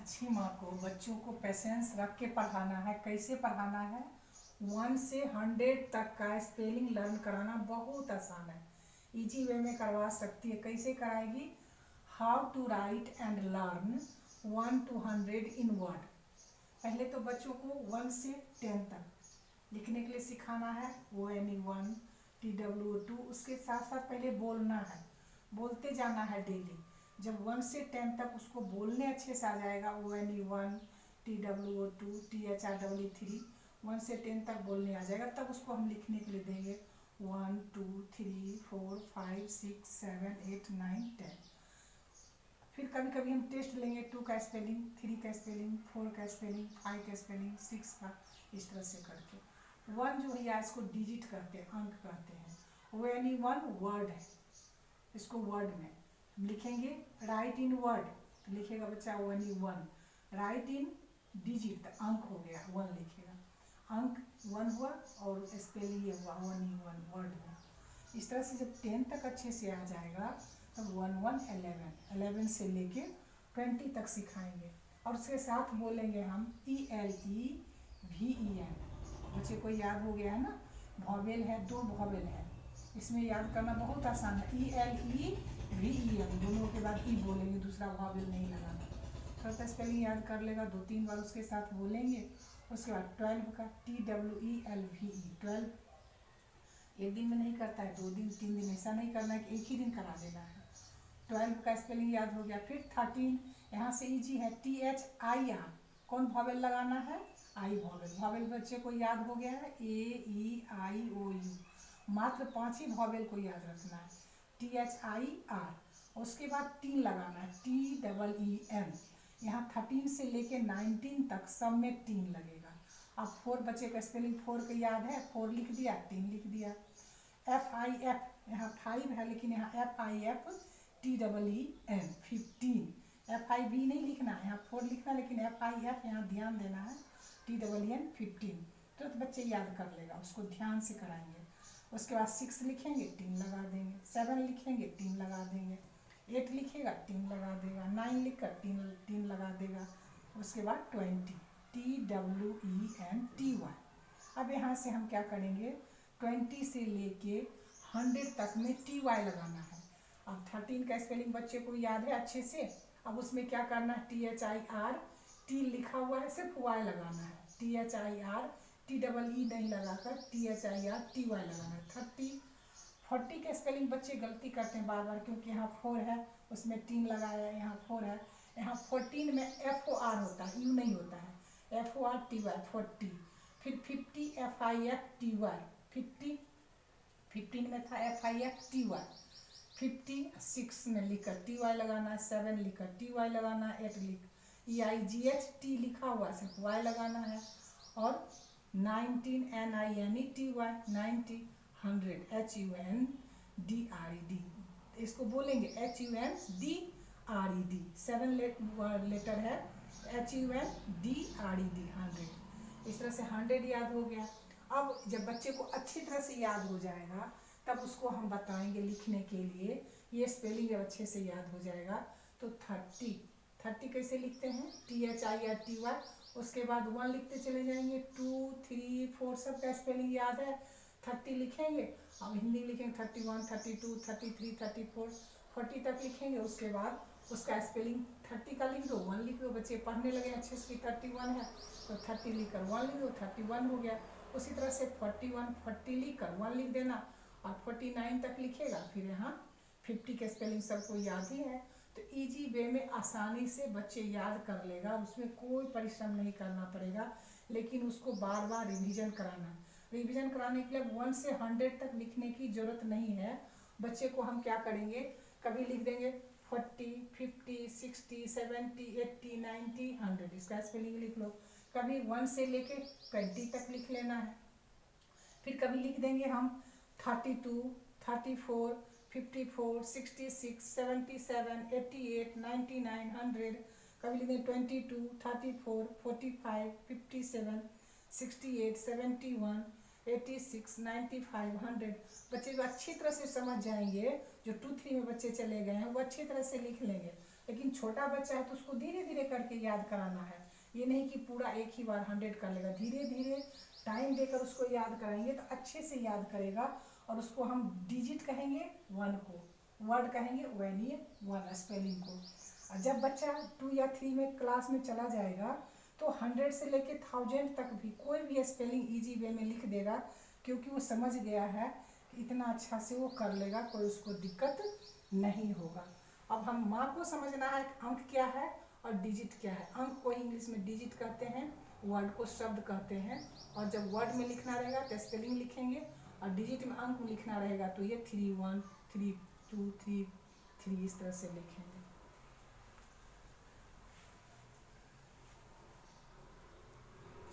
अच्छी माँ को बच्चों को पेशेंस रख के पढ़ाना है। कैसे पढ़ाना है? 1 से 100 तक का स्पेलिंग लर्न कराना बहुत आसान है, इजी वे में करवा सकती है। कैसे कराएगी? How to write and learn 1 to 100 in word. पहले तो बच्चों को 1 से 10 तक लिखने के लिए सिखाना है। ONE1 TWO2 उसके साथ साथ पहले बोलना है, बोलते जाना है डेली। जब 1 से 10 तक उसको बोलने अच्छे से आ जाएगा, ONE1 TWO2 THREE 1 से 10 तक बोलने आ जाएगा, तब उसको हम लिखने के लिए देंगे 1 2 3 4 5 6 7 8 9 10। फिर कभी कभी हम टेस्ट लेंगे 2 का स्पेलिंग, 3 का स्पेलिंग, 4 का स्पेलिंग, 5 का स्पेलिंग, 6 का, इस तरह से करके। 1 जो है इसको डिजिट कहते हैं, अंक कहते हैं। ONE1 वर्ड है, इसको वर्ड में हम लिखेंगे। राइट इन वर्ड तो लिखेगा बच्चा ONE1। राइट इन डिजिट अंक हो गया, 1 लिखेगा, अंक 1 हुआ और स्पेलिंग ये हुआ ONE1 वर्ड में। इस तरह से जब 10 तक अच्छे से आ जाएगा तब 1 1 11 से लेके 20 तक सिखाएंगे। और उसके साथ बोलेंगे हम ELEVEN। बच्चे को याद हो गया है ना? वॉवेल है, 2 वॉवेल है, इसमें याद करना बहुत आसान है। ELEVEN दोनों के बाद ई बोलेंगे, दूसरा वॉवेल नहीं लगाना। थोड़ा स्पेलिंग याद कर लेगा, 2-3 बार उसके साथ बोलेंगे। उसके बाद 12 का TWELVE 12 एक दिन में नहीं करता है, 2 दिन 3 दिन, ऐसा नहीं करना है कि एक ही दिन करा देना है। 12 का स्पेलिंग याद हो गया। फिर 13 यहाँ से इजी है, THIR कौन वॉवेल लगाना है? आई वॉवेल। वॉवेल बच्चे को याद हो गया है, AEIOU, मात्र 5 ही वॉवेल को याद रखना है, THIR। उसके बाद 3 लगाना है, TEEN। यहाँ 13 से लेके 19 तक सब में 3 लगेगा। अब 4 बच्चे का स्पेलिंग 4 का याद है, 4 लिख दिया, 3 लिख दिया। FIF यहाँ 5 है लेकिन यहाँ FIF TEEN 15। FIV नहीं लिखना है, यहाँ 4 लिखना, लेकिन FIF यहाँ ध्यान देना है, TEEN 15। तो बच्चे याद कर लेगा, उसको ध्यान से कराएंगे। उसके बाद 6 लिखेंगे, 3 लगा देंगे। 7 लिखेंगे, 3 लगा देंगे। 8 लिखेगा, 3 लगा देगा। 9 लिख कर 3 लगा देगा। उसके बाद 20 TWENTY। अब यहाँ से हम क्या करेंगे? 20 से लेके 100 तक में TY लगाना है। अब 13 का स्पेलिंग बच्चे को याद है अच्छे से। अब उसमें क्या करना है? THIR, T लिखा हुआ है, सिर्फ Y लगाना है। THIR TEE नहीं लगाकर THIR TY लगाना है। 40 का स्पेलिंग बच्चे गलती करते हैं बार बार, क्योंकि यहाँ 4 है, उसमें 3 लगाया, यहाँ 4 है। यहाँ 14 में FOR होता है, U नहीं होता है, FORTY 40। फिर 50 FIFTY 50, 15 में था FIFTY। 56 में लिखकर TY लगाना है, 7 लिखकर TY लगाना है, 8 लिख EIGH T लिखा हुआ सिर्फ Y लगाना है। और 19 NINETY 90 100 HUNDRED, इसको बोलेंगे HUNDRED। 7 लेटर है, HUNDRED 100। इस तरह से 100 याद हो गया। अब जब बच्चे को अच्छी तरह से याद हो जाएगा तब उसको हम बताएंगे लिखने के लिए। ये स्पेलिंग जब अच्छे से याद हो जाएगा तो 30 कैसे लिखते हैं? THIRTY। उसके बाद 1 लिखते चले जाएंगे, 2 3 4 सब का स्पेलिंग याद है, 30 लिखेंगे। अब हिंदी लिखेंगे 31 32 33 34 40 तक लिखेंगे। उसके बाद उसका स्पेलिंग 30 का लिख दो, 1 लिख दो। बच्चे पढ़ने लगे अच्छे से, 31 है तो 30 लिख कर 1 लिख दो, 31 हो गया। उसी तरह से 41 40 लिख कर 1 लिख देना और 49 तक लिखेगा। फिर यहाँ 50 के स्पेलिंग सबको याद ही है, तो इजी वे में आसानी से बच्चे याद कर लेगा, उसमें कोई परिश्रम नहीं करना पड़ेगा। लेकिन उसको बार बार रिवीजन कराना है। रिवीजन कराने के लिए 1 से 100 तक लिखने की जरूरत नहीं है। बच्चे को हम क्या करेंगे? कभी लिख देंगे 40 50 60 70 80 90 100, इसका स्पेलिंग लिख लो। कभी 1 से लेके 20 तक लिख लेना है। फिर कभी लिख देंगे हम 32 34 54 66 77 88 99 100। कभी लिख देंगे 22 34 45 57 68 71 86 95 100। बच्चे अच्छी तरह से समझ जाएंगे जो 2-3 में बच्चे चले गए हैं वो अच्छी तरह से लिख लेंगे, लेकिन छोटा बच्चा है तो उसको धीरे धीरे करके याद कराना है। ये नहीं कि पूरा एक ही बार 100 कर लेगा, धीरे धीरे टाइम देकर उसको याद कराएंगे तो अच्छे से याद करेगा। और उसको हम डिजिट कहेंगे 1 को, वर्ड कहेंगे when ये 1 स्पेलिंग को। और जब बच्चा 2 या 3 में क्लास में चला जाएगा तो 100 से लेके 1000 तक भी कोई भी स्पेलिंग इजी वे में लिख देगा, क्योंकि वो समझ गया है कि इतना अच्छा से वो कर लेगा, कोई उसको दिक्कत नहीं होगा। अब हम माँ को समझना है अंक क्या है और डिजिट क्या है। अंक को इंग्लिश में डिजिट कहते हैं, वर्ड को शब्द कहते हैं। और जब वर्ड में लिखना रहेगा तो स्पेलिंग लिखेंगे, और डिजिट में अंक में लिखना रहेगा तो ये 3 1 3 2 3 3 इस तरह से लिखेंगे।